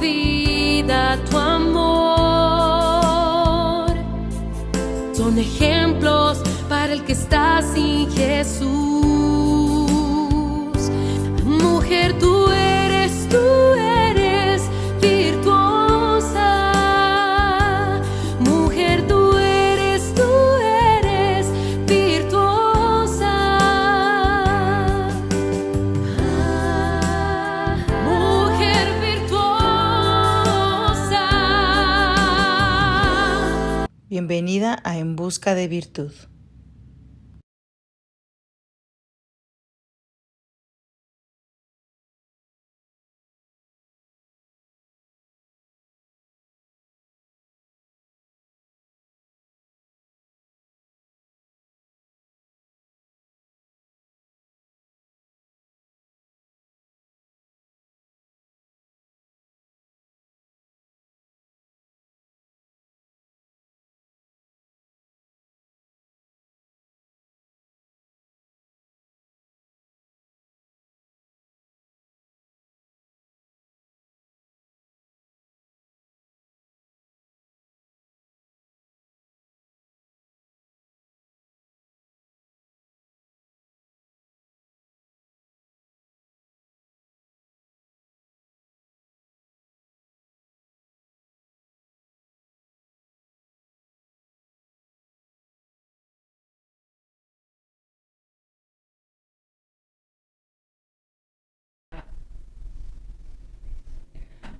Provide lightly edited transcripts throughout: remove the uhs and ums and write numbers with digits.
vida tu amor. Son ejemplos para el que está sin Jesús. Mujer, tú eres virtuosa. Mujer, tú eres virtuosa. Mujer virtuosa. Bienvenida a En Busca de Virtud.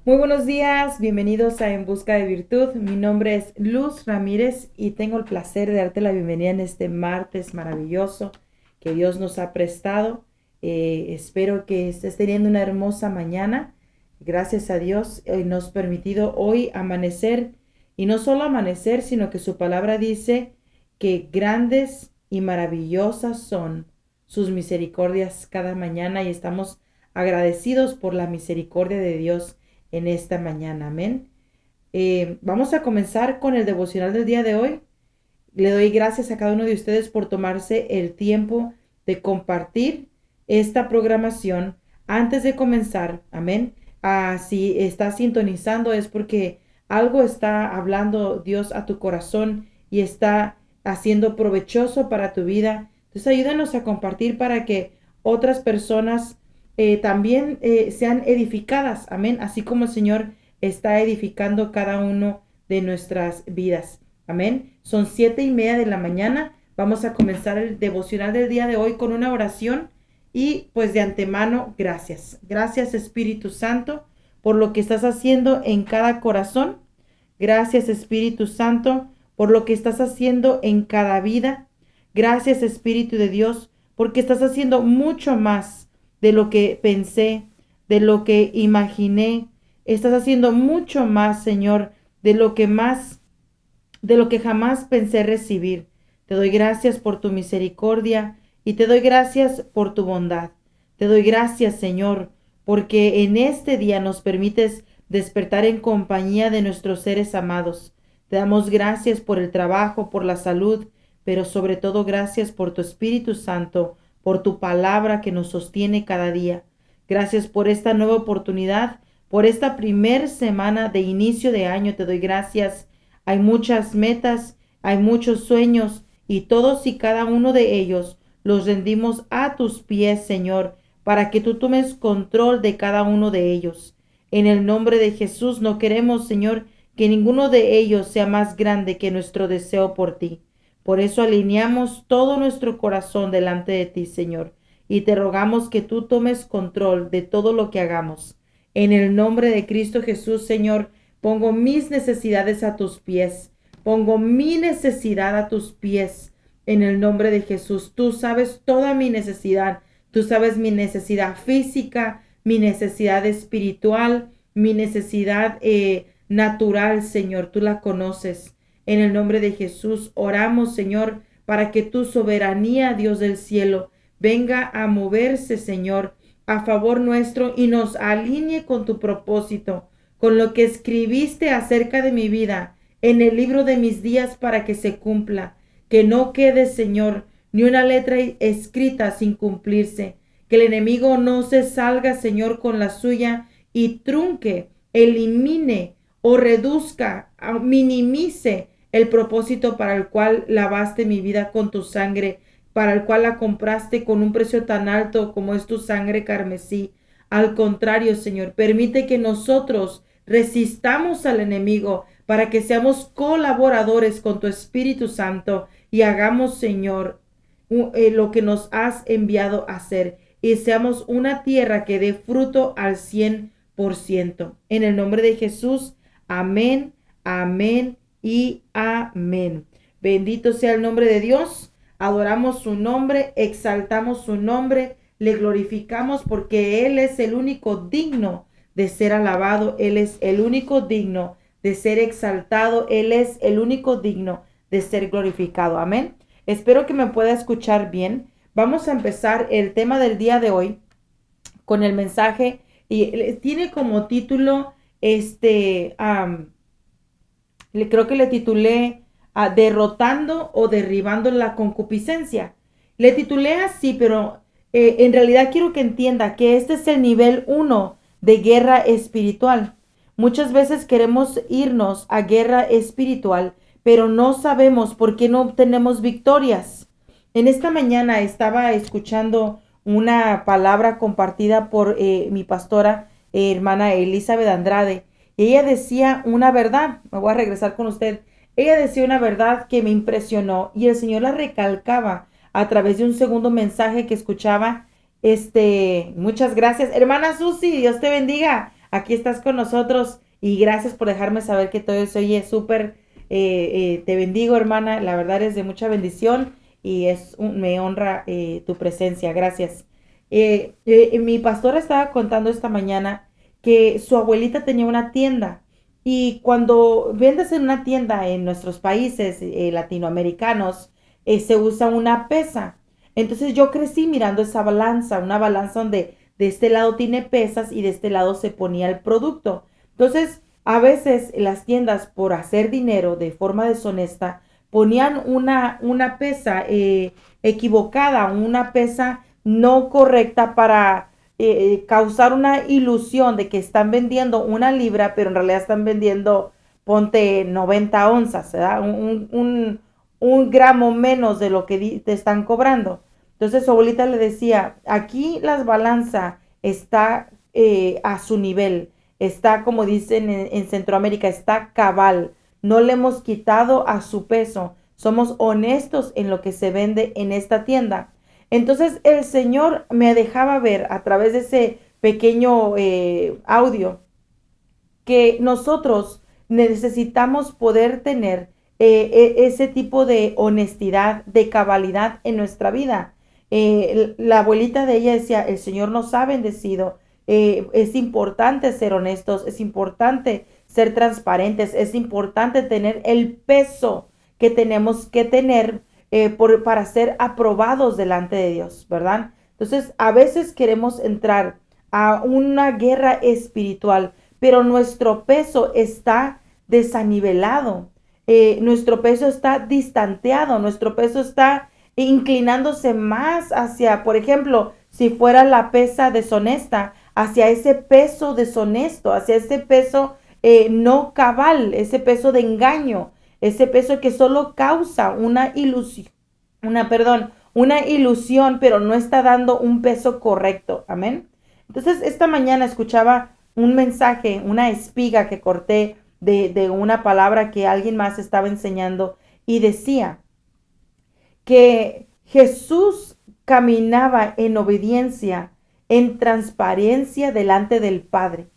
Muy buenos días, bienvenidos a En Busca de Virtud. Mi nombre es Luz Ramírez y tengo el placer de darte la bienvenida en este martes maravilloso que Dios nos ha prestado. Espero que estés teniendo una hermosa mañana. Gracias a Dios nos ha permitido hoy amanecer, y no solo amanecer, sino que su palabra dice que grandes y maravillosas son sus misericordias cada mañana, y estamos agradecidos por la misericordia de Dios en esta mañana. Amén. Vamos a comenzar con el devocional del día de hoy. Le doy gracias a cada uno de ustedes por tomarse el tiempo de compartir esta programación antes de comenzar. Amén. Si estás sintonizando es porque algo está hablando Dios a tu corazón y está haciendo provechoso para tu vida. Entonces ayúdanos a compartir para que otras personas también sean edificadas, amén, así como el Señor está edificando cada uno de nuestras vidas, amén. Son 7:30 de la mañana, vamos a comenzar el devocional del día de hoy con una oración, y pues de antemano, gracias Espíritu Santo por lo que estás haciendo en cada corazón. Gracias Espíritu Santo por lo que estás haciendo en cada vida. Gracias Espíritu de Dios porque estás haciendo mucho más de lo que pensé, de lo que imaginé. Estás haciendo mucho más, Señor, de lo que jamás pensé recibir. Te doy gracias por tu misericordia y te doy gracias por tu bondad. Te doy gracias, Señor, porque en este día nos permites despertar en compañía de nuestros seres amados. Te damos gracias por el trabajo, por la salud, pero sobre todo gracias por tu Espíritu Santo, por tu palabra que nos sostiene cada día. Gracias por esta nueva oportunidad, por esta primer semana de inicio de año. Te doy gracias. Hay muchas metas, hay muchos sueños, y todos y cada uno de ellos los rendimos a tus pies, Señor, para que tú tomes control de cada uno de ellos. En el nombre de Jesús no queremos, Señor, que ninguno de ellos sea más grande que nuestro deseo por ti. Por eso alineamos todo nuestro corazón delante de ti, Señor, y te rogamos que tú tomes control de todo lo que hagamos. En el nombre de Cristo Jesús, Señor, pongo mis necesidades a tus pies. Pongo mi necesidad a tus pies. En el nombre de Jesús, tú sabes toda mi necesidad. Tú sabes mi necesidad física, mi necesidad espiritual, mi necesidad natural, Señor. Tú la conoces. En el nombre de Jesús oramos, Señor, para que tu soberanía, Dios del cielo, venga a moverse, Señor, a favor nuestro y nos alinee con tu propósito, con lo que escribiste acerca de mi vida en el libro de mis días para que se cumpla. Que no quede, Señor, ni una letra escrita sin cumplirse. Que el enemigo no se salga, Señor, con la suya y trunque elimine o reduzca, minimice el propósito para el cual lavaste mi vida con tu sangre, para el cual la compraste con un precio tan alto como es tu sangre carmesí. Al contrario, Señor, permite que nosotros resistamos al enemigo para que seamos colaboradores con tu Espíritu Santo y hagamos, Señor, lo que nos has enviado a hacer y seamos una tierra que dé fruto al 100%. En el nombre de Jesús, amén, amén y amén. Bendito sea el nombre de Dios. Adoramos su nombre, exaltamos su nombre, le glorificamos porque Él es el único digno de ser alabado. Él es el único digno de ser exaltado. Él es el único digno de ser glorificado. Amén. Espero que me pueda escuchar bien. Vamos a empezar el tema del día de hoy con el mensaje y tiene como título creo que le titulé derrotando o derribando la concupiscencia. Le titulé así, pero en realidad quiero que entienda que este es el nivel 1 de guerra espiritual. Muchas veces queremos irnos a guerra espiritual, pero no sabemos por qué no obtenemos victorias. En esta mañana estaba escuchando una palabra compartida por mi pastora, hermana Elizabeth Andrade, y ella decía una verdad. Me voy a regresar con usted. Ella decía una verdad que me impresionó y el Señor la recalcaba a través de un segundo mensaje que escuchaba. Muchas gracias, hermana Susi, Dios te bendiga. Aquí estás con nosotros y gracias por dejarme saber que todo se oye súper. Te bendigo, hermana, la verdad es de mucha bendición y me honra tu presencia, gracias. Mi pastora estaba contando esta mañana que su abuelita tenía una tienda y cuando vendes en una tienda en nuestros países latinoamericanos, se usa una pesa. Entonces yo crecí mirando esa balanza, una balanza donde de este lado tiene pesas y de este lado se ponía el producto. Entonces, a veces las tiendas, por hacer dinero de forma deshonesta, ponían una pesa equivocada, una pesa no correcta para causar una ilusión de que están vendiendo una libra, pero en realidad están vendiendo, ponte 90 onzas, ¿verdad? Un gramo menos de lo que te están cobrando. Entonces su abuelita le decía, aquí la balanza está a su nivel, está como dicen en Centroamérica, está cabal, no le hemos quitado a su peso, somos honestos en lo que se vende en esta tienda. Entonces el Señor me dejaba ver a través de ese pequeño audio que nosotros necesitamos poder tener ese tipo de honestidad, de cabalidad en nuestra vida. La abuelita de ella decía, el Señor nos ha bendecido, es importante ser honestos, es importante ser transparentes, es importante tener el peso que tenemos que tener para ser aprobados delante de Dios, ¿verdad? Entonces, a veces queremos entrar a una guerra espiritual, pero nuestro peso está desanivelado, nuestro peso está distanteado, nuestro peso está inclinándose más hacia, por ejemplo, si fuera la pesa deshonesta, hacia ese peso deshonesto, hacia ese peso no cabal, ese peso de engaño, ese peso que solo causa una ilusión, una ilusión, pero no está dando un peso correcto. Amén. Entonces, esta mañana escuchaba un mensaje, una espiga que corté de una palabra que alguien más estaba enseñando y decía que Jesús caminaba en obediencia, en transparencia delante del Padre.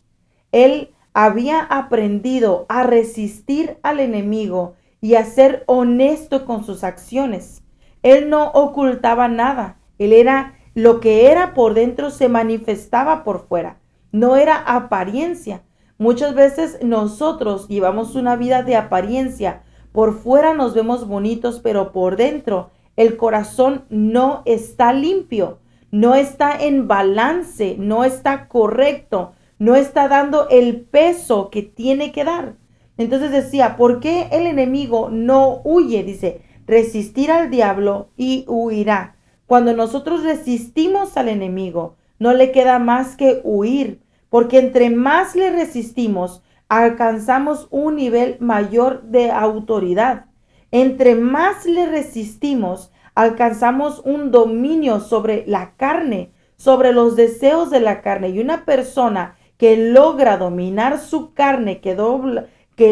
Él había aprendido a resistir al enemigo y a ser honesto con sus acciones. Él no ocultaba nada. Él era lo que era por dentro, se manifestaba por fuera. No era apariencia. Muchas veces nosotros llevamos una vida de apariencia. Por fuera nos vemos bonitos, pero por dentro el corazón no está limpio, no está en balance, no está correcto, no está dando el peso que tiene que dar. Entonces decía, ¿por qué el enemigo no huye? Dice, resistir al diablo y huirá. Cuando nosotros resistimos al enemigo, no le queda más que huir, porque entre más le resistimos, alcanzamos un nivel mayor de autoridad. Entre más le resistimos, alcanzamos un dominio sobre la carne, sobre los deseos de la carne. Y una persona que logra dominar su carne, que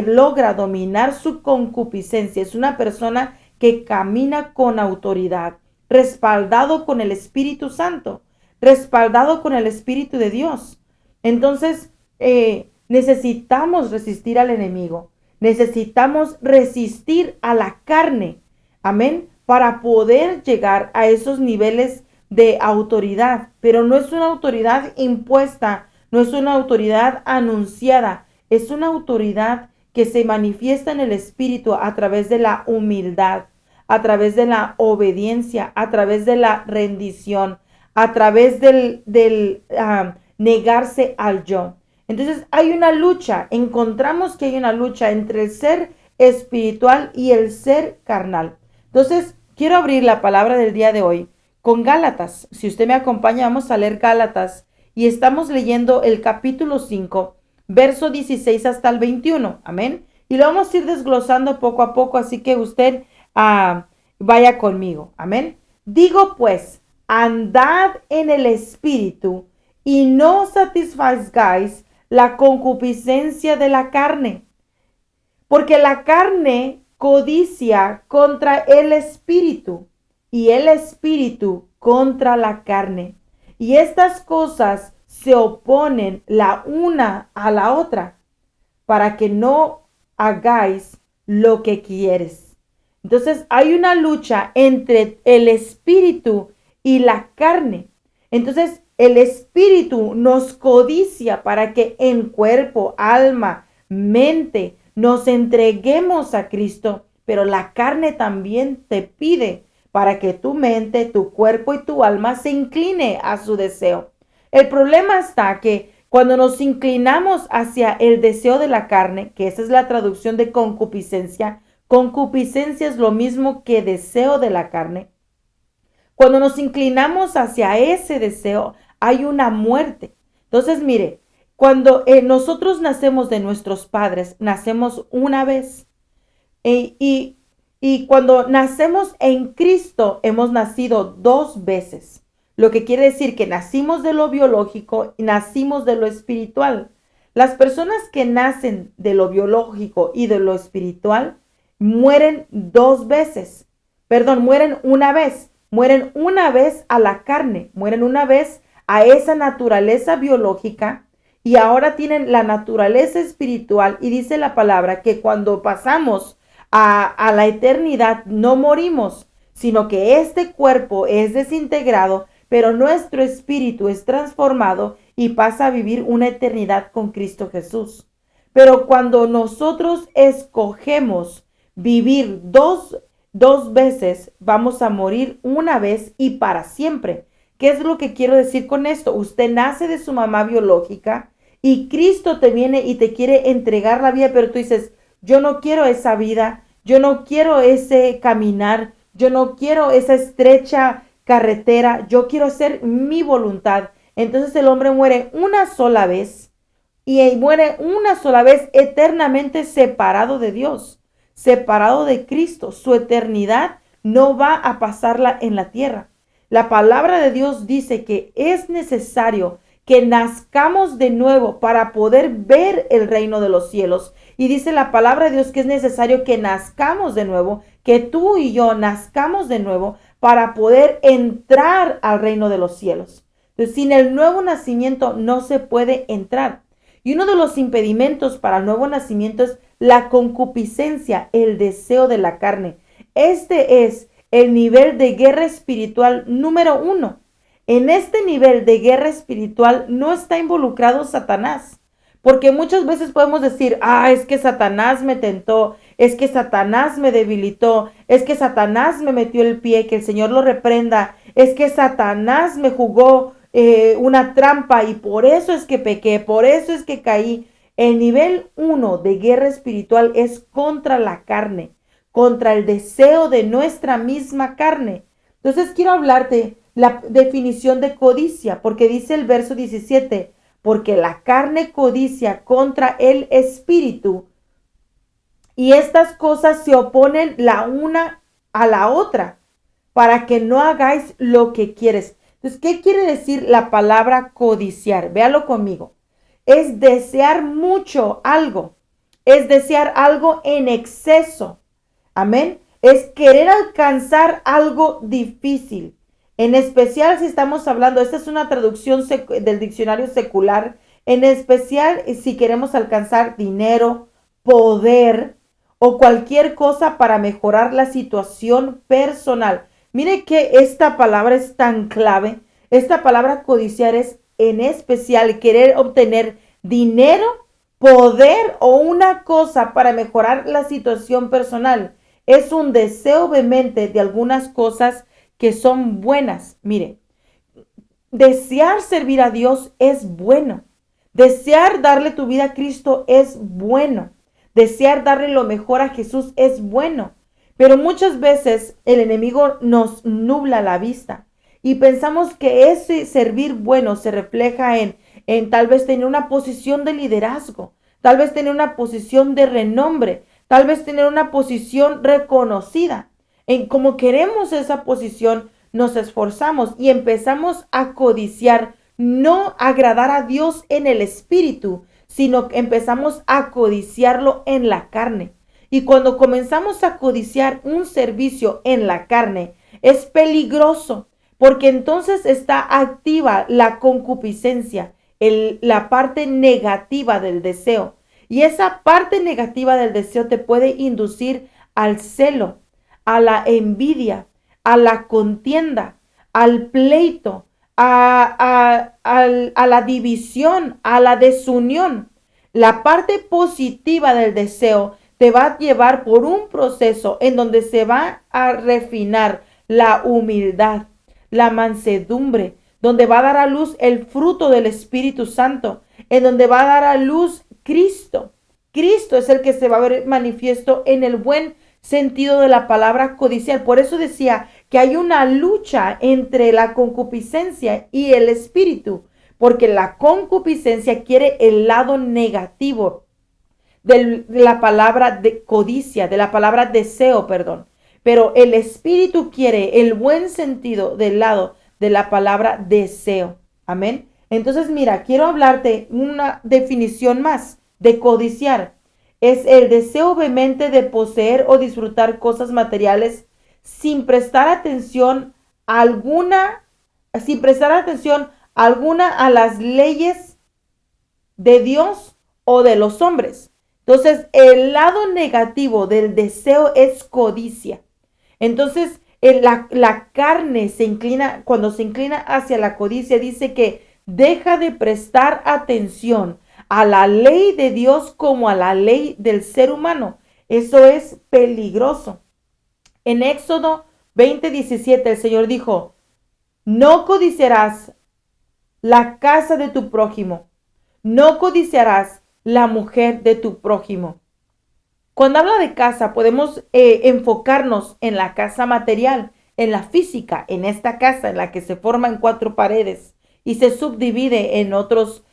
logra dominar su concupiscencia, es una persona que camina con autoridad, respaldado con el Espíritu Santo, respaldado con el Espíritu de Dios. Entonces, necesitamos resistir al enemigo, necesitamos resistir a la carne, amén, para poder llegar a esos niveles de autoridad, pero no es una autoridad impuesta, no es una autoridad anunciada, es una autoridad que se manifiesta en el Espíritu a través de la humildad, a través de la obediencia, a través de la rendición, a través del negarse al yo. Entonces hay una lucha, encontramos que hay una lucha entre el ser espiritual y el ser carnal. Entonces quiero abrir la palabra del día de hoy con Gálatas. Si usted me acompaña, vamos a leer Gálatas y estamos leyendo el capítulo 5, verso 16 hasta el 21. Amén. Y lo vamos a ir desglosando poco a poco, así que usted vaya conmigo. Amén. Digo pues, andad en el espíritu y no satisfagáis la concupiscencia de la carne, porque la carne codicia contra el espíritu y el espíritu contra la carne. Y estas cosas se oponen la una a la otra para que no hagáis lo que quieres. Entonces hay una lucha entre el espíritu y la carne. Entonces el espíritu nos codicia para que en cuerpo, alma, mente nos entreguemos a Cristo, pero la carne también te pide para que tu mente, tu cuerpo y tu alma se incline a su deseo. El problema está que cuando nos inclinamos hacia el deseo de la carne, que esa es la traducción de concupiscencia, concupiscencia es lo mismo que deseo de la carne. Cuando nos inclinamos hacia ese deseo, hay una muerte. Entonces, mire, cuando nosotros nacemos de nuestros padres, nacemos una vez. Y cuando nacemos en Cristo, hemos nacido dos veces. Lo que quiere decir que nacimos de lo biológico y nacimos de lo espiritual. Las personas que nacen de lo biológico y de lo espiritual mueren dos veces. Perdón, mueren una vez. Mueren una vez a la carne, mueren una vez a esa naturaleza biológica y ahora tienen la naturaleza espiritual. Y dice la palabra que cuando pasamos a la eternidad no morimos, sino que este cuerpo es desintegrado, pero nuestro espíritu es transformado y pasa a vivir una eternidad con Cristo Jesús. Pero cuando nosotros escogemos vivir dos veces, vamos a morir una vez y para siempre. ¿Qué es lo que quiero decir con esto? Usted nace de su mamá biológica y Cristo te viene y te quiere entregar la vida, pero tú dices, yo no quiero esa vida, yo no quiero ese caminar, yo no quiero esa estrecha carretera, yo quiero hacer mi voluntad. Entonces el hombre muere una sola vez y muere una sola vez eternamente separado de Dios, separado de Cristo. Su eternidad no va a pasarla en la tierra. La palabra de Dios dice que es necesario que nazcamos de nuevo para poder ver el reino de los cielos. Y dice la palabra de Dios que es necesario que nazcamos de nuevo, que tú y yo nazcamos de nuevo para poder entrar al reino de los cielos. Entonces, sin el nuevo nacimiento no se puede entrar. Y uno de los impedimentos para el nuevo nacimiento es la concupiscencia, el deseo de la carne. Este es el nivel de guerra espiritual número 1. En este nivel de guerra espiritual no está involucrado Satanás, porque muchas veces podemos decir, es que Satanás me tentó, es que Satanás me debilitó, es que Satanás me metió el pie, que el Señor lo reprenda, es que Satanás me jugó una trampa y por eso es que pequé, por eso es que caí. El nivel 1 de guerra espiritual es contra la carne, contra el deseo de nuestra misma carne. Entonces quiero hablarte la definición de codicia, porque dice el verso 17, porque la carne codicia contra el espíritu y estas cosas se oponen la una a la otra para que no hagáis lo que quieres. Entonces, ¿qué quiere decir la palabra codiciar? Véalo conmigo. Es desear mucho algo, es desear algo en exceso. Amén. Es querer alcanzar algo difícil. En especial si estamos hablando, esta es una traducción del diccionario secular, en especial si queremos alcanzar dinero, poder o cualquier cosa para mejorar la situación personal. Mire que esta palabra es tan clave. Esta palabra codiciar es en especial querer obtener dinero, poder o una cosa para mejorar la situación personal. Es un deseo vehemente de algunas cosas que son buenas. Mire, desear servir a Dios es bueno. Desear darle tu vida a Cristo es bueno. Desear darle lo mejor a Jesús es bueno. Pero muchas veces el enemigo nos nubla la vista y pensamos que ese servir bueno se refleja en tal vez tener una posición de liderazgo, tal vez tener una posición de renombre, tal vez tener una posición reconocida. En como queremos esa posición, nos esforzamos y empezamos a codiciar, no agradar a Dios en el espíritu, sino que empezamos a codiciarlo en la carne. Y cuando comenzamos a codiciar un servicio en la carne, es peligroso, porque entonces está activa la concupiscencia, la parte negativa del deseo. Y esa parte negativa del deseo te puede inducir al celo, a la envidia, a la contienda, al pleito, a la división, a la desunión. La parte positiva del deseo te va a llevar por un proceso en donde se va a refinar la humildad, la mansedumbre, donde va a dar a luz el fruto del Espíritu Santo, en donde va a dar a luz Cristo. Cristo es el que se va a ver manifiesto en el buen sentido de la palabra codiciar. Por eso decía que hay una lucha entre la concupiscencia y el espíritu, porque la concupiscencia quiere el lado negativo de la palabra de codicia, de la palabra deseo, perdón. Pero el espíritu quiere el buen sentido del lado de la palabra deseo. Amén. Entonces, mira, quiero hablarte una definición más de codiciar. Es el deseo vehemente de poseer o disfrutar cosas materiales sin prestar atención alguna, a las leyes de Dios o de los hombres. Entonces, el lado negativo del deseo es codicia. Entonces, la carne se inclina, cuando se inclina hacia la codicia, dice que deja de prestar atención a la ley de Dios como a la ley del ser humano. Eso es peligroso. En Éxodo 20:17 el Señor dijo, no codiciarás la casa de tu prójimo, no codiciarás la mujer de tu prójimo. Cuando habla de casa, podemos enfocarnos en la casa material, en la física, en esta casa en la que se forman 4 paredes y se subdivide en otros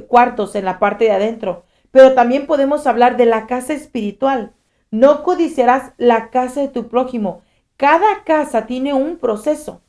cuartos en la parte de adentro. Pero también podemos hablar de la casa espiritual. No codiciarás la casa de tu prójimo. Cada casa tiene un proceso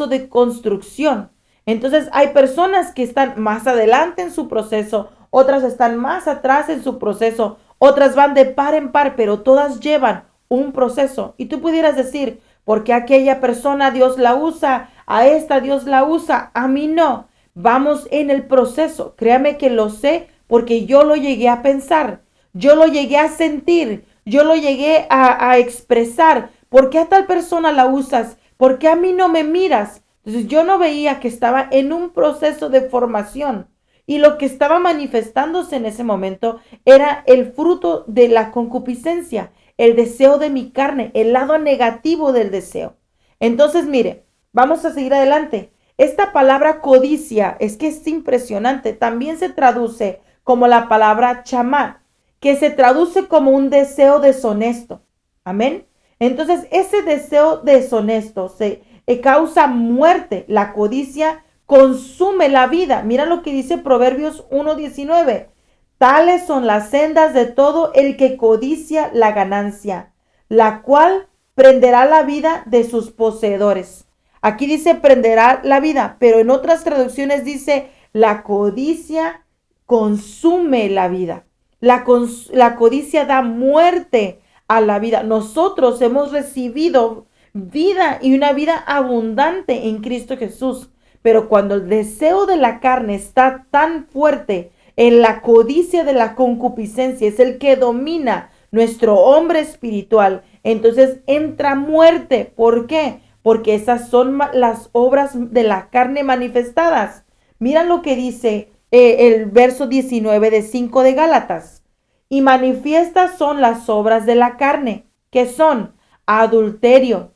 de construcción. Entonces hay personas que están más adelante en su proceso, otras están más atrás en su proceso, otras van de par en par, pero todas llevan un proceso. Y tú pudieras decir, ¿por qué aquella persona Dios la usa? A esta Dios la usa, a mí no. Vamos en el proceso. Créame que lo sé porque yo lo llegué a pensar, yo lo llegué a sentir, yo lo llegué a expresar. ¿Por qué a tal persona la usas? ¿Por qué a mí no me miras? Entonces yo no veía que estaba en un proceso de formación y lo que estaba manifestándose en ese momento era el fruto de la concupiscencia, el deseo de mi carne, el lado negativo del deseo. Entonces, mire, vamos a seguir adelante. Esta palabra codicia es que es impresionante. También se traduce como la palabra chamá, que se traduce como un deseo deshonesto. Amén. Entonces, ese deseo deshonesto se causa muerte. La codicia consume la vida. Mira lo que dice Proverbios 1:19. Tales son las sendas de todo el que codicia la ganancia, la cual prenderá la vida de sus poseedores. Aquí dice prenderá la vida, pero en otras traducciones dice la codicia consume la vida. La codicia da muerte a la vida. Nosotros hemos recibido vida y una vida abundante en Cristo Jesús. Pero cuando el deseo de la carne está tan fuerte, en la codicia de la concupiscencia es el que domina nuestro hombre espiritual, entonces entra muerte. ¿Por qué? Porque esas son las obras de la carne manifestadas. Mira lo que dice el verso 19 de 5 de Gálatas. Y manifiestas son las obras de la carne, que son adulterio,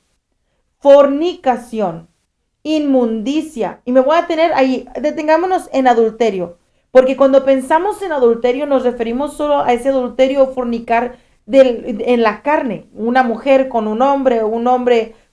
fornicación, inmundicia. Y me voy a tener ahí, detengámonos en adulterio. Porque cuando pensamos en adulterio nos referimos solo a ese adulterio o fornicar en la carne. Una mujer con un hombre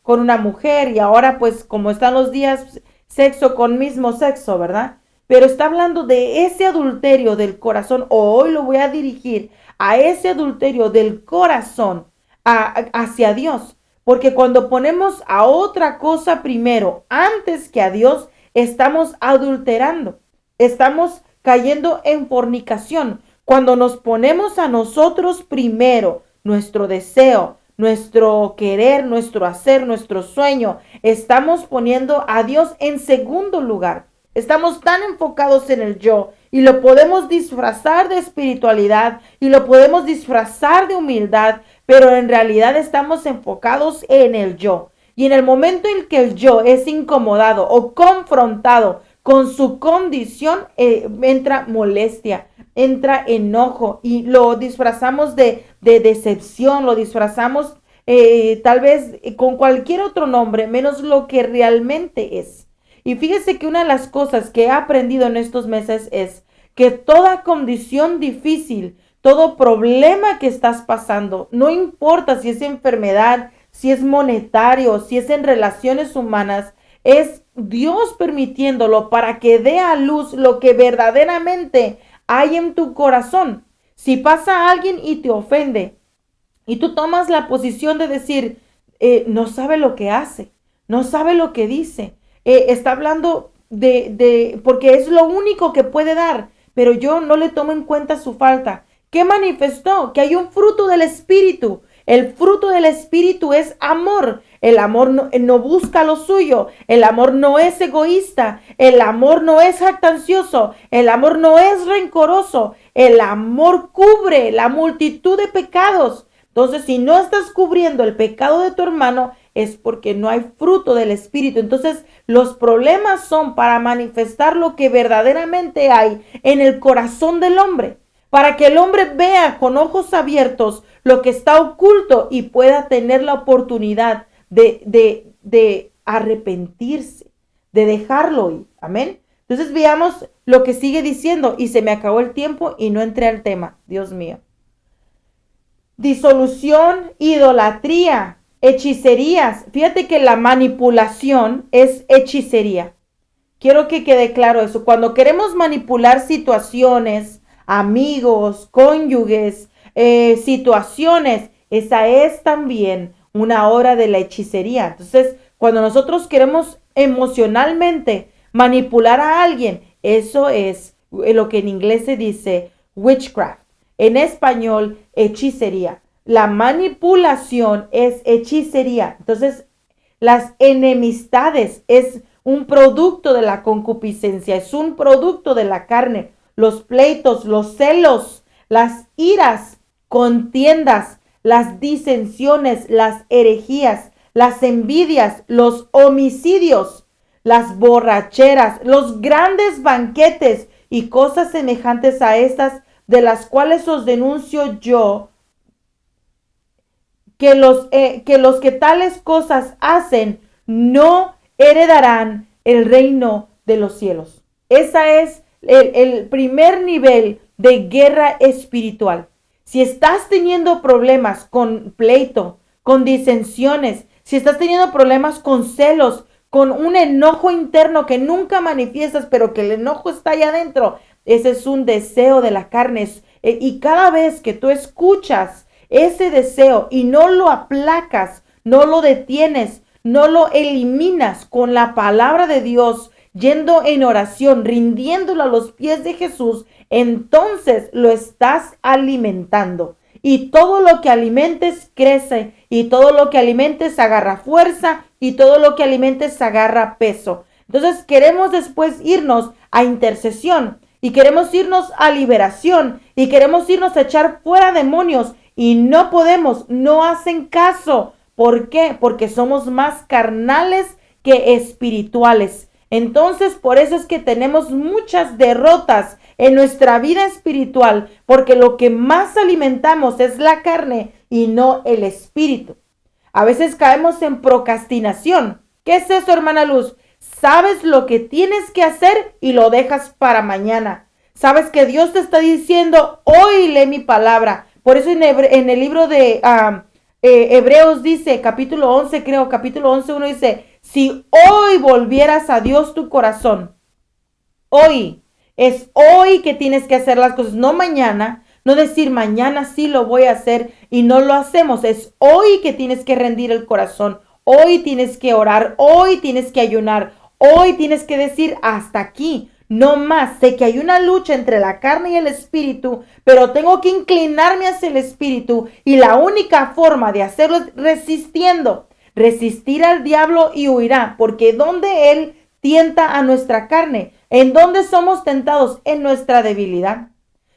con una mujer. Y ahora pues como están los días, sexo con mismo sexo, ¿verdad? Pero está hablando de ese adulterio del corazón. O hoy lo voy a dirigir a ese adulterio del corazón hacia Dios. Porque cuando ponemos a otra cosa primero antes que a Dios, estamos adulterando. Estamos cayendo en fornicación. Cuando nos ponemos a nosotros primero, nuestro deseo, nuestro querer, nuestro hacer, nuestro sueño, estamos poniendo a Dios en segundo lugar. Estamos tan enfocados en el yo y lo podemos disfrazar de espiritualidad y lo podemos disfrazar de humildad, pero en realidad estamos enfocados en el yo. Y en el momento en que el yo es incomodado o confrontado con su condición, entra molestia, entra enojo y lo disfrazamos de decepción, lo disfrazamos tal vez con cualquier otro nombre, menos lo que realmente es. Y fíjese que una de las cosas que he aprendido en estos meses es que toda condición difícil, todo problema que estás pasando, no importa si es enfermedad, si es monetario, si es en relaciones humanas, es Dios permitiéndolo para que dé a luz lo que verdaderamente hay en tu corazón. Si pasa alguien y te ofende y tú tomas la posición de decir, no sabe lo que hace, no sabe lo que dice, está hablando porque es lo único que puede dar, pero yo no le tomo en cuenta su falta. ¿Qué manifestó? Que hay un fruto del Espíritu. El fruto del Espíritu es amor. El amor no busca lo suyo. El amor no es egoísta. El amor no es jactancioso. El amor no es rencoroso. El amor cubre la multitud de pecados. Entonces, si no estás cubriendo el pecado de tu hermano, es porque no hay fruto del Espíritu. Entonces, los problemas son para manifestar lo que verdaderamente hay en el corazón del hombre, para que el hombre vea con ojos abiertos lo que está oculto y pueda tener la oportunidad de arrepentirse, de dejarlo ir. Amén. Entonces veamos lo que sigue diciendo y se me acabó el tiempo y no entré al tema. Dios mío. Disolución, idolatría, hechicerías. Fíjate que la manipulación es hechicería. Quiero que quede claro eso. Cuando queremos manipular situaciones, amigos, cónyuges, situaciones, esa es también una obra de la hechicería. Entonces, cuando nosotros queremos emocionalmente manipular a alguien, eso es lo que en inglés se dice witchcraft. En español, hechicería. La manipulación es hechicería. Entonces, las enemistades es un producto de la concupiscencia, es un producto de la carne. Los pleitos, los celos, las iras, contiendas, las disensiones, las herejías, las envidias, los homicidios, las borracheras, los grandes banquetes y cosas semejantes a estas, de las cuales os denuncio yo, que los que tales cosas hacen no heredarán el reino de los cielos. Esa es el primer nivel de guerra espiritual. Si estás teniendo problemas con pleito, con disensiones, si estás teniendo problemas con celos, con un enojo interno que nunca manifiestas, pero que el enojo está allá adentro. Ese es un deseo de la carne. Y cada vez que tú escuchas ese deseo y no lo aplacas, no lo detienes, no lo eliminas con la palabra de Dios, yendo en oración, rindiéndolo a los pies de Jesús, entonces lo estás alimentando. Y todo lo que alimentes crece, y todo lo que alimentes agarra fuerza, y todo lo que alimentes agarra peso. Entonces queremos después irnos a intercesión, y queremos irnos a liberación, y queremos irnos a echar fuera demonios, y no podemos, no hacen caso. ¿Por qué? Porque somos más carnales que espirituales. Entonces, por eso es que tenemos muchas derrotas en nuestra vida espiritual, porque lo que más alimentamos es la carne y no el espíritu. A veces caemos en procrastinación. ¿Qué es eso, hermana Luz? Sabes lo que tienes que hacer y lo dejas para mañana. Sabes que Dios te está diciendo, hoy lee mi palabra. Por eso en el libro de Hebreos dice, capítulo 11, creo, capítulo 11, uno dice, si hoy volvieras a Dios tu corazón, hoy, es hoy que tienes que hacer las cosas, no mañana, no decir mañana sí lo voy a hacer y no lo hacemos, es hoy que tienes que rendir el corazón, hoy tienes que orar, hoy tienes que ayunar, hoy tienes que decir hasta aquí. No más, sé que hay una lucha entre la carne y el espíritu, pero tengo que inclinarme hacia el espíritu y la única forma de hacerlo es resistiendo. Resistir al diablo y huirá, porque donde él tienta a nuestra carne, ¿en dónde somos tentados? En nuestra debilidad.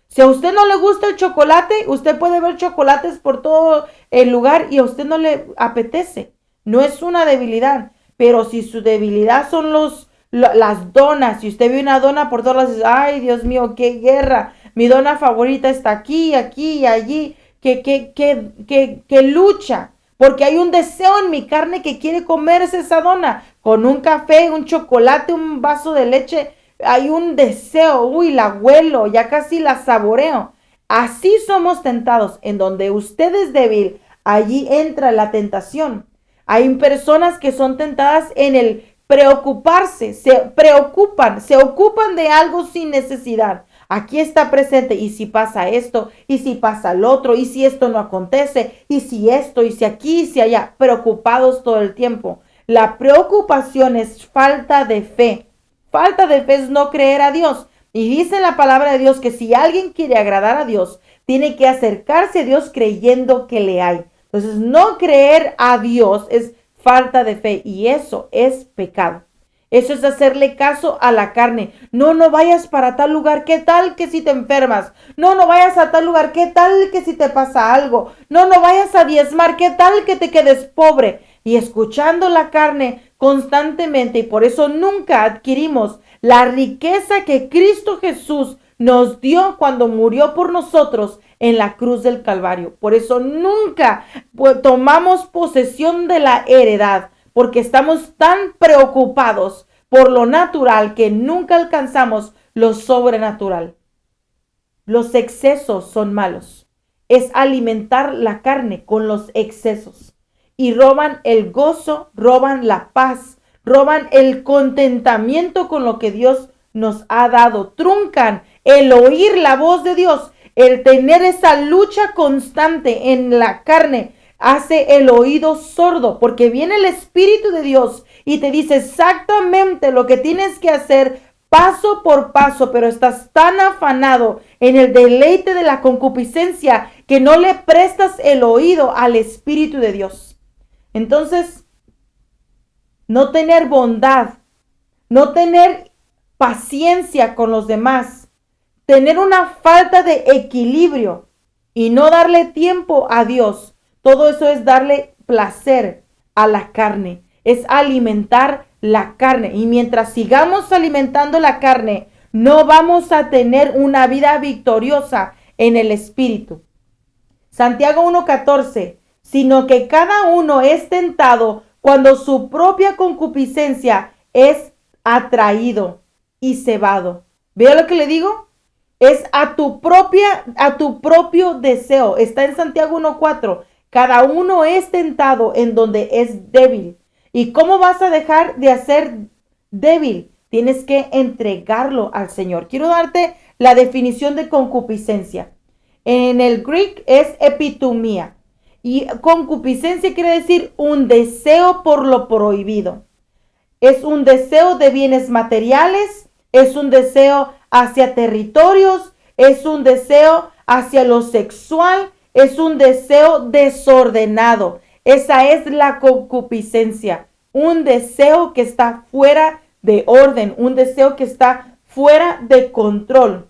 Si a usted no le gusta el chocolate, usted puede ver chocolates por todo el lugar y a usted no le apetece. No es una debilidad, pero si su debilidad son las donas, si usted ve una dona por todas las, ay Dios mío, qué guerra, mi dona favorita está aquí, aquí y allí, que lucha, porque hay un deseo en mi carne que quiere comerse esa dona, con un café, un chocolate, un vaso de leche, hay un deseo, uy, la huelo, ya casi la saboreo. Así somos tentados, en donde usted es débil, allí entra la tentación. Hay personas que son tentadas en el preocuparse, se ocupan de algo sin necesidad. Aquí está presente, y si pasa esto, y si pasa el otro, y si esto no acontece, y si esto, y si aquí, y si allá, preocupados todo el tiempo. La preocupación es falta de fe. Falta de fe es no creer a Dios. Y dice la palabra de Dios que si alguien quiere agradar a Dios, tiene que acercarse a Dios creyendo que le hay. Entonces, no creer a Dios es falta de fe y eso es pecado. Eso es hacerle caso a la carne. No, no vayas para tal lugar. ¿Qué tal que si te enfermas? No, no vayas a tal lugar. ¿Qué tal que si te pasa algo? No, no vayas a diezmar. ¿Qué tal que te quedes pobre? Y escuchando la carne constantemente, y por eso nunca adquirimos la riqueza que Cristo Jesús nos dio cuando murió por nosotros en la cruz del Calvario. Por eso nunca tomamos posesión de la heredad, porque estamos tan preocupados por lo natural que nunca alcanzamos lo sobrenatural. Los excesos son malos. Es alimentar la carne con los excesos. Y roban el gozo, roban la paz, roban el contentamiento con lo que Dios nos ha dado. Truncan el oír la voz de Dios, el tener esa lucha constante en la carne, hace el oído sordo, porque viene el Espíritu de Dios y te dice exactamente lo que tienes que hacer paso por paso, pero estás tan afanado en el deleite de la concupiscencia que no le prestas el oído al Espíritu de Dios. Entonces, no tener bondad, no tener paciencia con los demás, tener una falta de equilibrio y no darle tiempo a Dios, todo eso es darle placer a la carne, es alimentar la carne. Y mientras sigamos alimentando la carne, no vamos a tener una vida victoriosa en el Espíritu. Santiago 1:14, sino que cada uno es tentado cuando su propia concupiscencia es atraído y cebado. ¿Ve lo que le digo? Es a tu propio deseo. Está en Santiago 1:4. Cada uno es tentado en donde es débil. ¿Y cómo vas a dejar de hacer débil? Tienes que entregarlo al Señor. Quiero darte la definición de concupiscencia. En el Greek es epitumía. Y concupiscencia quiere decir un deseo por lo prohibido. Es un deseo de bienes materiales, es un deseo hacia territorios, es un deseo hacia lo sexual, es un deseo desordenado. Esa es la concupiscencia, un deseo que está fuera de orden, un deseo que está fuera de control.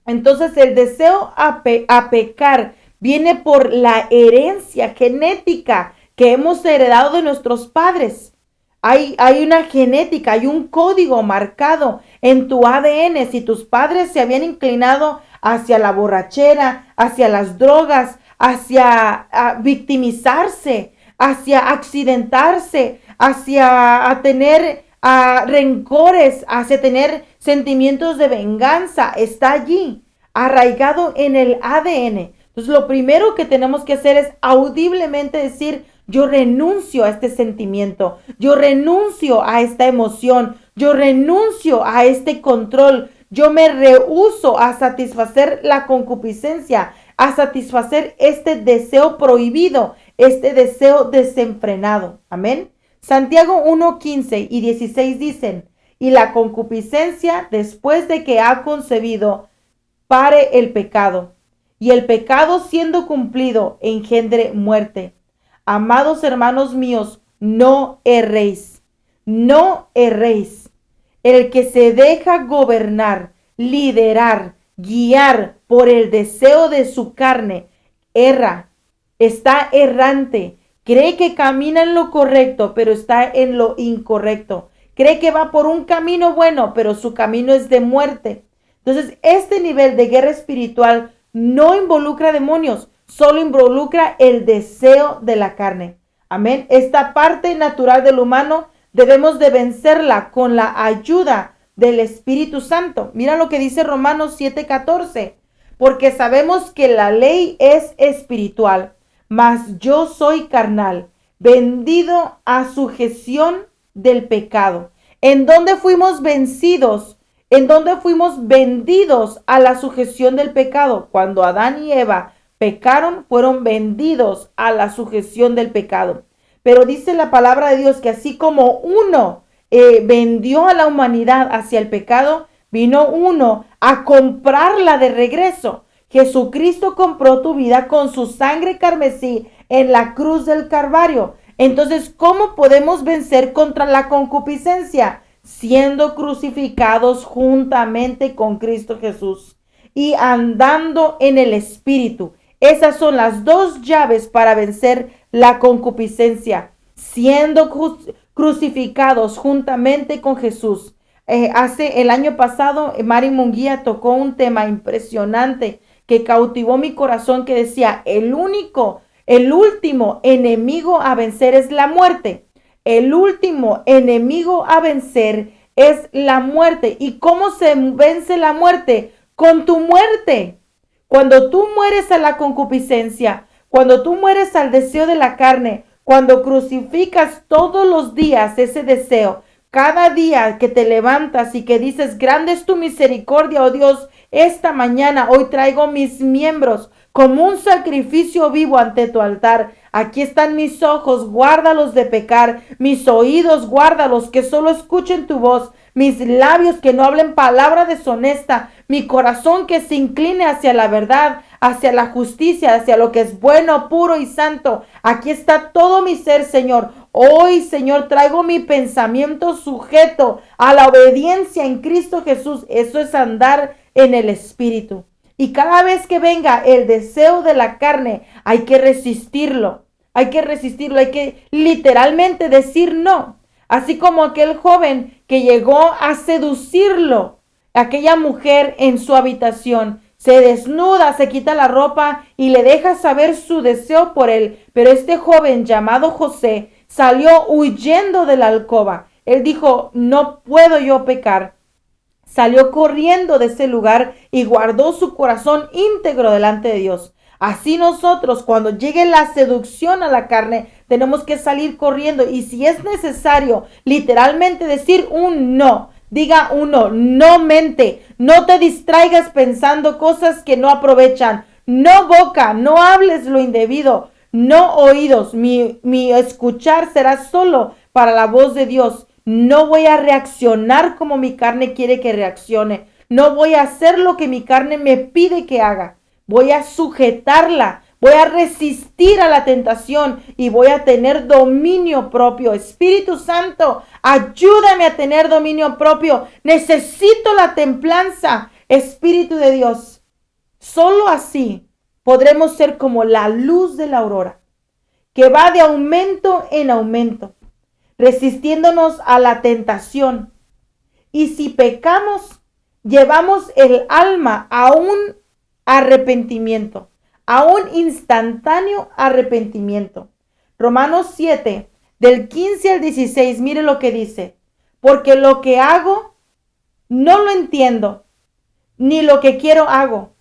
Entonces el deseo a pecar viene por la herencia genética que hemos heredado de nuestros padres. Hay una genética, hay un código marcado en tu ADN. Si tus padres se habían inclinado hacia la borrachera, hacia las drogas, hacia victimizarse, hacia accidentarse, hacia tener rencores, hacia tener sentimientos de venganza, está allí, arraigado en el ADN. Entonces, lo primero que tenemos que hacer es audiblemente decir: yo renuncio a este sentimiento, yo renuncio a esta emoción, yo renuncio a este control, yo me rehúso a satisfacer la concupiscencia, a satisfacer este deseo prohibido, este deseo desenfrenado. Amén. Santiago 1:15 y 16 dicen: y la concupiscencia, después de que ha concebido, pare el pecado, y el pecado, siendo cumplido, engendre muerte. Amados hermanos míos, no erréis, no erréis. El que se deja gobernar, liderar, guiar por el deseo de su carne, erra, está errante, cree que camina en lo correcto, pero está en lo incorrecto. Cree que va por un camino bueno, pero su camino es de muerte. Entonces, este nivel de guerra espiritual no involucra demonios, solo involucra el deseo de la carne. Amén. Esta parte natural del humano debemos de vencerla con la ayuda del Espíritu Santo. Mira lo que dice Romanos 7:14. Porque sabemos que la ley es espiritual, mas yo soy carnal, vendido a sujeción del pecado. ¿En dónde fuimos vencidos? ¿En dónde fuimos vendidos a la sujeción del pecado? Cuando Adán y Eva pecaron, fueron vendidos a la sujeción del pecado. Pero dice la palabra de Dios que así como uno vendió a la humanidad hacia el pecado, vino uno a comprarla de regreso. Jesucristo compró tu vida con su sangre carmesí en la cruz del Calvario. Entonces, ¿cómo podemos vencer contra la concupiscencia? Siendo crucificados juntamente con Cristo Jesús y andando en el Espíritu. Esas son las dos llaves para vencer la concupiscencia, siendo crucificados juntamente con Jesús. Hace el año pasado, Mari Munguía tocó un tema impresionante que cautivó mi corazón, que decía: el último enemigo a vencer es la muerte. El último enemigo a vencer es la muerte. ¿Y cómo se vence la muerte? Con tu muerte. Cuando tú mueres a la concupiscencia, cuando tú mueres al deseo de la carne, cuando crucificas todos los días ese deseo, cada día que te levantas y que dices: grande es tu misericordia, oh Dios, esta mañana, hoy traigo mis miembros como un sacrificio vivo ante tu altar. Aquí están mis ojos, guárdalos de pecar, mis oídos, guárdalos, que solo escuchen tu voz, mis labios, que no hablen palabra deshonesta, mi corazón, que se incline hacia la verdad, hacia la justicia, hacia lo que es bueno, puro y santo. Aquí está todo mi ser, Señor. Hoy, Señor, traigo mi pensamiento sujeto a la obediencia en Cristo Jesús. Eso es andar en el Espíritu. Y cada vez que venga el deseo de la carne, hay que resistirlo. Hay que literalmente decir no. Así como aquel joven que llegó a seducirlo, aquella mujer en su habitación, se desnuda, se quita la ropa y le deja saber su deseo por él. Pero este joven llamado José salió huyendo de la alcoba. Él dijo: no puedo yo pecar. Salió corriendo de ese lugar y guardó su corazón íntegro delante de Dios. Así nosotros, cuando llegue la seducción a la carne, tenemos que salir corriendo. Y si es necesario, literalmente decir un no. Diga un no. No mente. No te distraigas pensando cosas que no aprovechan. No boca. No hables lo indebido. No oídos. Mi escuchar será solo para la voz de Dios. No voy a reaccionar como mi carne quiere que reaccione. No voy a hacer lo que mi carne me pide que haga. Voy a sujetarla, voy a resistir a la tentación y voy a tener dominio propio. Espíritu Santo, ayúdame a tener dominio propio. Necesito la templanza, Espíritu de Dios. Solo así podremos ser como la luz de la aurora, que va de aumento en aumento, resistiéndonos a la tentación. Y si pecamos, llevamos el alma a un arrepentimiento, a un instantáneo arrepentimiento. Romanos 7, del 15 al 16, mire lo que dice. Porque lo que hago, no lo entiendo, ni lo que quiero hago.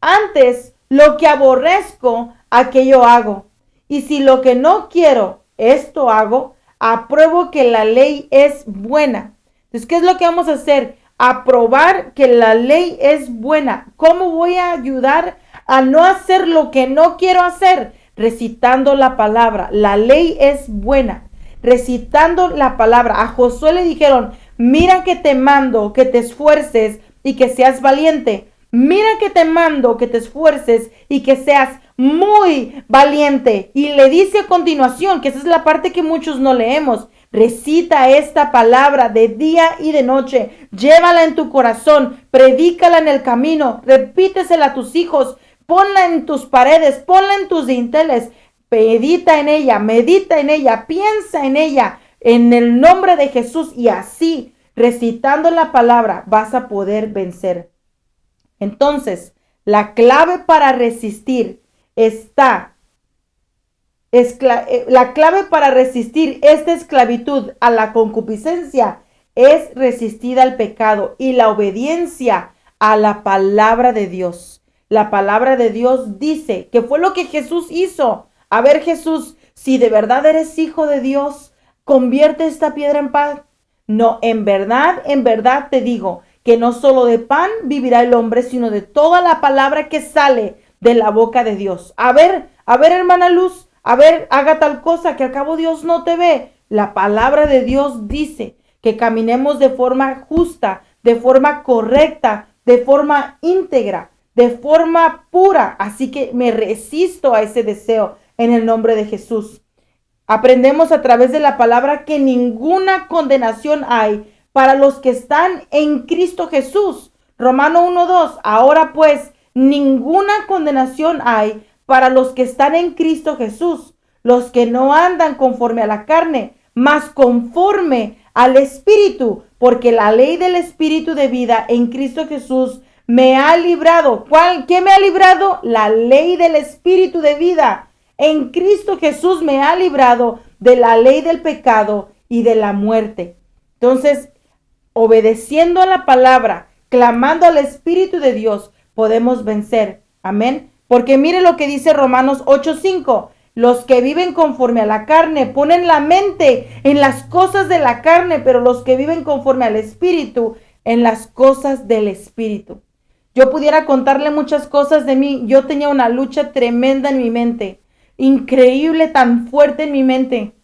Antes, lo que aborrezco, aquello hago. Y si lo que no quiero, esto hago, apruebo que la ley es buena. Entonces, ¿qué es lo que vamos a hacer? Aprobar que la ley es buena. ¿Cómo voy a ayudar a no hacer lo que no quiero hacer? Recitando la palabra. La ley es buena. Recitando la palabra. A Josué le dijeron, mira que te mando que te esfuerces y que seas valiente. Mira que te mando que te esfuerces y que seas muy valiente. Y le dice a continuación, que esa es la parte que muchos no leemos. Recita esta palabra de día y de noche. Llévala en tu corazón. Predícala en el camino. Repítesela a tus hijos. Ponla en tus paredes. Ponla en tus dinteles. Medita en ella. Piensa en ella. En el nombre de Jesús. Y así, recitando la palabra, vas a poder vencer. Entonces, la clave para resistir la clave para resistir esta esclavitud a la concupiscencia es resistir al pecado y la obediencia a la palabra de Dios. La palabra de Dios dice que fue lo que Jesús hizo. A ver, Jesús, si de verdad eres hijo de Dios, convierte esta piedra en pan. No, en verdad te digo que no solo de pan vivirá el hombre, sino de toda la palabra que sale de la boca de Dios. A ver, hermana Luz, a ver, haga tal cosa que al cabo Dios no te ve. La palabra de Dios dice que caminemos de forma justa, de forma correcta, de forma íntegra, de forma pura. Así que me resisto a ese deseo en el nombre de Jesús. Aprendemos a través de la palabra que ninguna condenación hay para los que están en Cristo Jesús. Romano 1:2. Ahora pues, ninguna condenación hay para los que están en Cristo Jesús, los que no andan conforme a la carne, mas conforme al Espíritu, porque la ley del Espíritu de vida en Cristo Jesús me ha librado. ¿Qué me ha librado? La ley del Espíritu de vida. En Cristo Jesús me ha librado de la ley del pecado y de la muerte. Entonces, obedeciendo a la palabra, clamando al Espíritu de Dios, podemos vencer. Amén. Porque mire lo que dice Romanos 8:5. Los que viven conforme a la carne ponen la mente en las cosas de la carne, pero los que viven conforme al Espíritu, en las cosas del Espíritu. Yo pudiera contarle muchas cosas de mí. Yo tenía una lucha tremenda en mi mente. Increíble, tan fuerte en mi mente.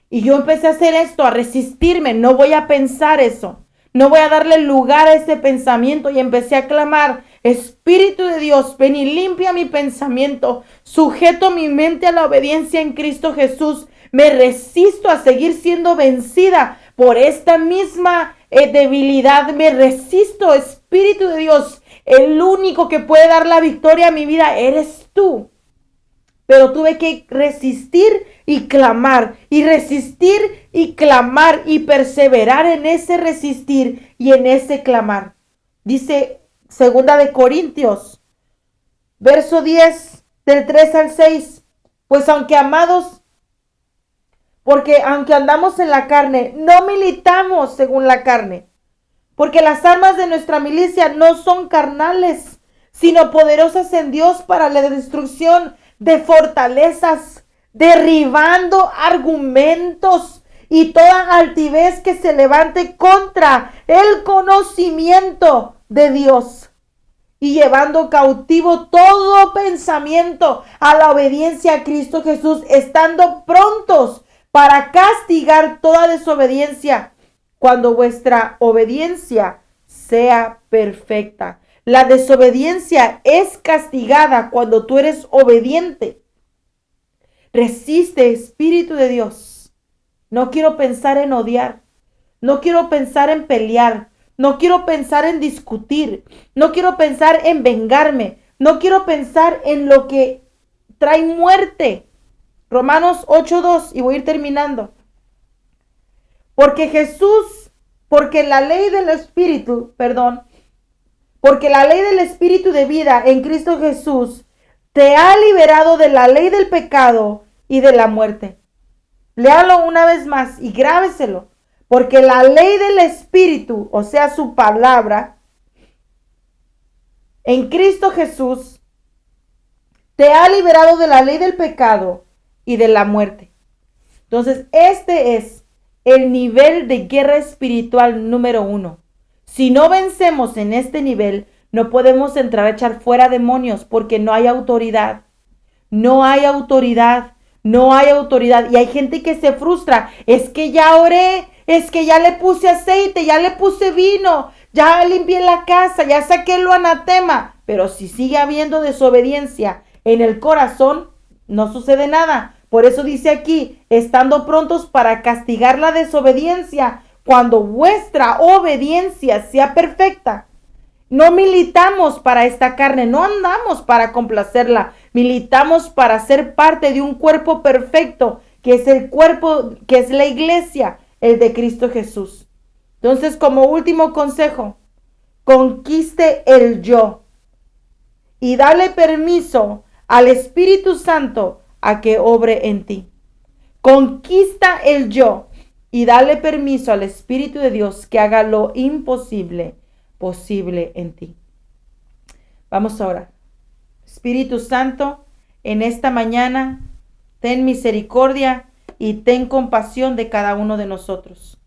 Y yo empecé a hacer esto, a resistirme. No voy a pensar eso. No voy a darle lugar a ese pensamiento. Y empecé a clamar, Espíritu de Dios, ven y limpia mi pensamiento. Sujeto mi mente a la obediencia en Cristo Jesús. Me resisto a seguir siendo vencida por esta misma debilidad. Me resisto, Espíritu de Dios. El único que puede dar la victoria a mi vida eres tú. Pero tuve que resistir y clamar, y resistir y clamar, y perseverar en ese resistir y en ese clamar. Dice 2 de Corintios, verso 10, del 3 al 6. Pues aunque andamos en la carne, no militamos según la carne. Porque las armas de nuestra milicia no son carnales, sino poderosas en Dios para la destrucción de fortalezas, derribando argumentos y toda altivez que se levante contra el conocimiento de Dios, y llevando cautivo todo pensamiento a la obediencia a Cristo Jesús, estando prontos para castigar toda desobediencia cuando vuestra obediencia sea perfecta. La desobediencia es castigada cuando tú eres obediente. Resiste, Espíritu de Dios. No quiero pensar en odiar. No quiero pensar en pelear. No quiero pensar en discutir. No quiero pensar en vengarme. No quiero pensar en lo que trae muerte. Romanos 8:2, y voy a ir terminando. Porque la ley del Espíritu de vida en Cristo Jesús te ha liberado de la ley del pecado y de la muerte. Léalo una vez más y grábeselo. Porque la ley del Espíritu, o sea, su palabra, en Cristo Jesús, te ha liberado de la ley del pecado y de la muerte. Entonces, este es el nivel de guerra espiritual número 1. Si no vencemos en este nivel, no podemos entrar a echar fuera demonios porque no hay autoridad. No hay autoridad. No hay autoridad. Y hay gente que se frustra. Es que ya oré. Es que ya le puse aceite. Ya le puse vino. Ya limpié la casa. Ya saqué lo anatema. Pero si sigue habiendo desobediencia en el corazón, no sucede nada. Por eso dice aquí, estando prontos para castigar la desobediencia cuando vuestra obediencia sea perfecta. No militamos para esta carne, no andamos para complacerla, militamos para ser parte de un cuerpo perfecto, que es el cuerpo, que es la iglesia, el de Cristo Jesús. Entonces, como último consejo, conquiste el yo y dale permiso al Espíritu Santo a que obre en ti. Conquista el yo y dale permiso al Espíritu de Dios que haga lo imposible posible en ti. Vamos a orar. Espíritu Santo, en esta mañana, ten misericordia y ten compasión de cada uno de nosotros.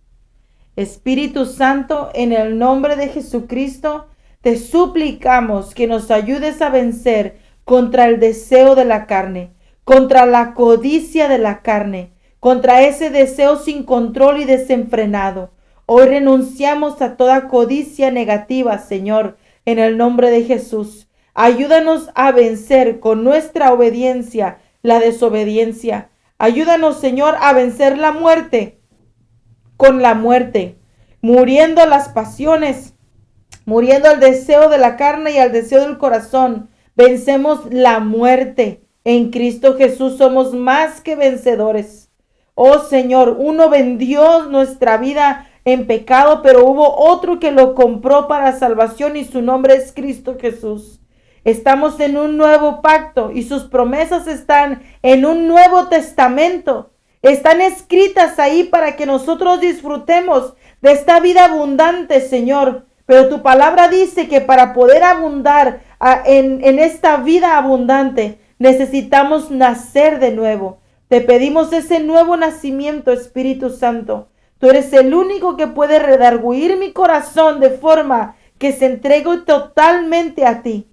Espíritu Santo, en el nombre de Jesucristo, te suplicamos que nos ayudes a vencer contra el deseo de la carne, contra la codicia de la carne, contra ese deseo sin control y desenfrenado. Hoy renunciamos a toda codicia negativa, Señor, en el nombre de Jesús. Ayúdanos a vencer con nuestra obediencia la desobediencia. Ayúdanos, Señor, a vencer la muerte con la muerte, muriendo las pasiones, muriendo al deseo de la carne y al deseo del corazón. Vencemos la muerte. En Cristo Jesús somos más que vencedores. Oh Señor, uno vendió nuestra vida en pecado, pero hubo otro que lo compró para salvación y su nombre es Cristo Jesús. Estamos en un nuevo pacto y sus promesas están en un nuevo testamento. Están escritas ahí para que nosotros disfrutemos de esta vida abundante, Señor. Pero tu palabra dice que para poder abundar en esta vida abundante, necesitamos nacer de nuevo. Te pedimos ese nuevo nacimiento, Espíritu Santo. Tú eres el único que puede redarguir mi corazón de forma que se entregue totalmente a ti.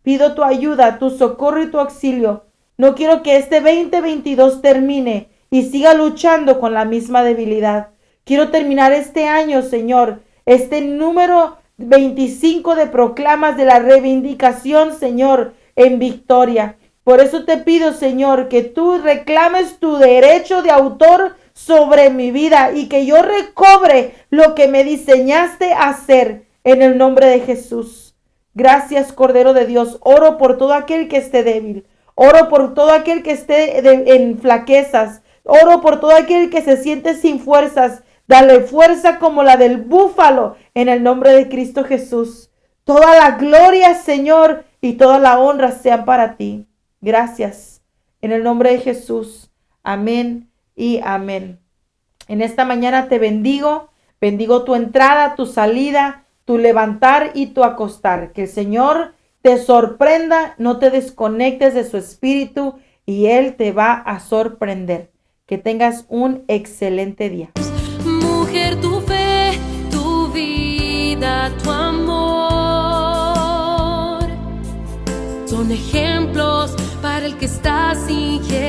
Pido tu ayuda, tu socorro y tu auxilio. No quiero que este 2022 termine y siga luchando con la misma debilidad. Quiero terminar este año, Señor, este número 25 de proclamas de la reivindicación, Señor, en victoria. Por eso te pido, Señor, que tú reclames tu derecho de autor sobre mi vida y que yo recobre lo que me diseñaste hacer en el nombre de Jesús. Gracias, Cordero de Dios. Oro por todo aquel que esté débil. Oro por todo aquel que esté en flaquezas. Oro por todo aquel que se siente sin fuerzas. Dale fuerza como la del búfalo en el nombre de Cristo Jesús. Toda la gloria, Señor, y toda la honra sean para ti. Gracias. En el nombre de Jesús. Amén y amén. En esta mañana te bendigo. Bendigo tu entrada, tu salida, tu levantar y tu acostar. Que el Señor te sorprenda, no te desconectes de su espíritu y Él te va a sorprender. Que tengas un excelente día. Mujer, tu fe, tu vida, tu amor son ejemplos para el que está sin Jesús.